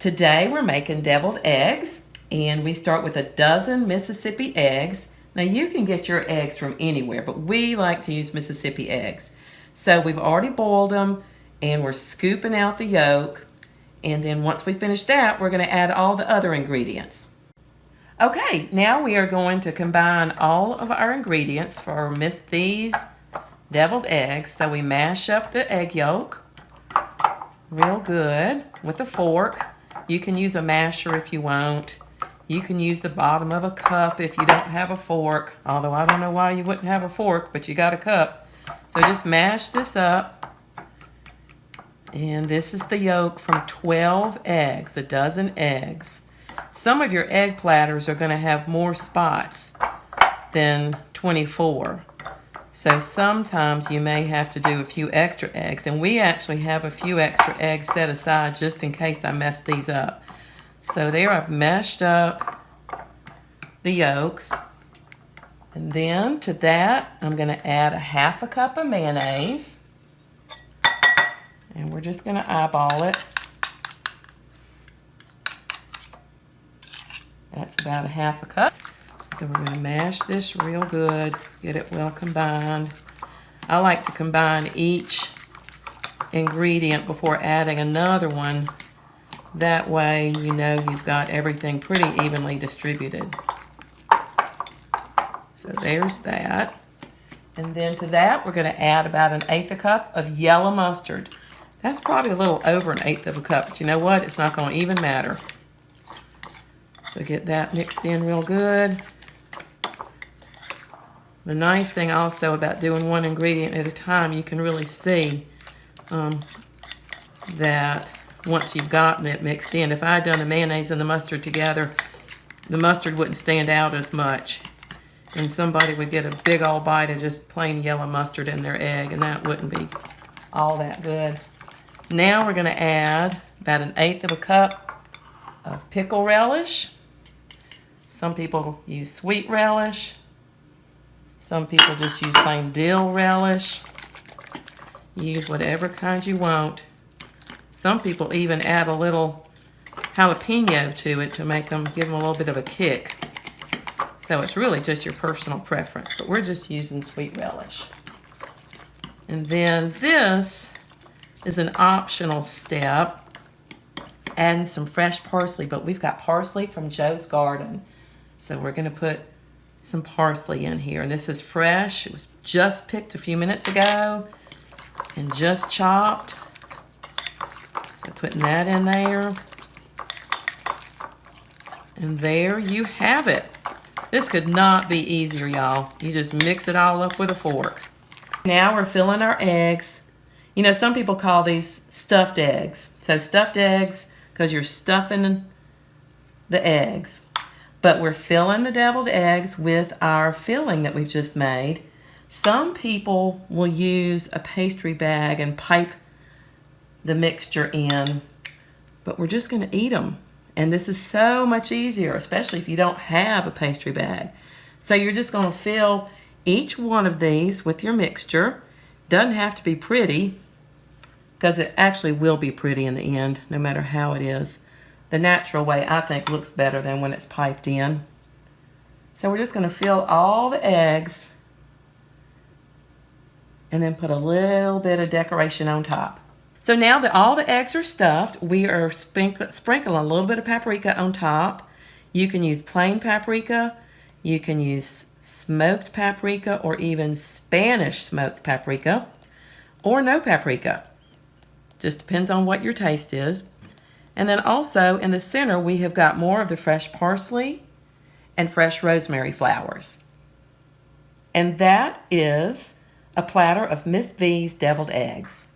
Today we're making deviled eggs, and we start with a dozen Mississippi eggs. Now you can get your eggs from anywhere, but we like to use Mississippi eggs. So we've already boiled them, and we're scooping out the yolk. And then once we finish that, we're going to add all the other ingredients. Okay, now we are going to combine all of our ingredients for Miss V's deviled eggs. So we mash up the egg yolk real good with a fork. You can use a masher if you want. You can use the bottom of a cup if you don't have a fork. Although I don't know why you wouldn't have a fork, but you got a cup. So just mash this up. And this is the yolk from 12 eggs, a dozen eggs. Some of your egg platters are going to have more spots than 24. So sometimes you may have to do a few extra eggs. And we actually have a few extra eggs set aside just in case I mess these up. So there I've mashed up the yolks. And then to that, I'm going to add a half a cup of mayonnaise. And we're just going to eyeball it. That's about a half a cup. So we're going to mash this real good, get it well combined. I like to combine each ingredient before adding another one. That way you know you've got everything pretty evenly distributed. So there's that. And then to that, we're going to add about 1/8 a cup of yellow mustard. That's probably a little over 1/8 of a cup, but you know what? It's not going to even matter. So get that mixed in real good. The nice thing also about doing one ingredient at a time, you can really see that once you've gotten it mixed in. If I had done the mayonnaise and the mustard together, the mustard wouldn't stand out as much. And somebody would get a big old bite of just plain yellow mustard in their egg, and that wouldn't be all that good. Now we're going to add about 1/8 of a cup of pickle relish. Some people use sweet relish. Some people just use plain dill relish. Use whatever kind you want. Some people even add a little jalapeno to it to make them, give them a little bit of a kick. So it's really just your personal preference, but we're just using sweet relish. And then this is an optional step, adding some fresh parsley, but we've got parsley from Jo's garden. So we're going to put some parsley in here. And this is fresh. It was just picked a few minutes ago and just chopped. So putting that in there. And there you have it. This could not be easier, y'all. You just mix it all up with a fork. Now we're filling our eggs. You know, some people call these stuffed eggs. So stuffed eggs, because you're stuffing the eggs. But we're filling the deviled eggs with our filling that we've just made. Some people will use a pastry bag and pipe the mixture in. But we're just going to eat them. And this is so much easier, especially if you don't have a pastry bag. So you're just going to fill each one of these with your mixture. Doesn't have to be pretty, because it actually will be pretty in the end, no matter how it is. The natural way, I think, looks better than when it's piped in. So we're just going to fill all the eggs and then put a little bit of decoration on top. So now that all the eggs are stuffed, we are sprinkling a little bit of paprika on top. You can use plain paprika. You can use smoked paprika or even Spanish smoked paprika or no paprika. Just depends on what your taste is. And then also in the center, we have got more of the fresh parsley and fresh rosemary flowers. And that is a platter of Miss V's deviled eggs.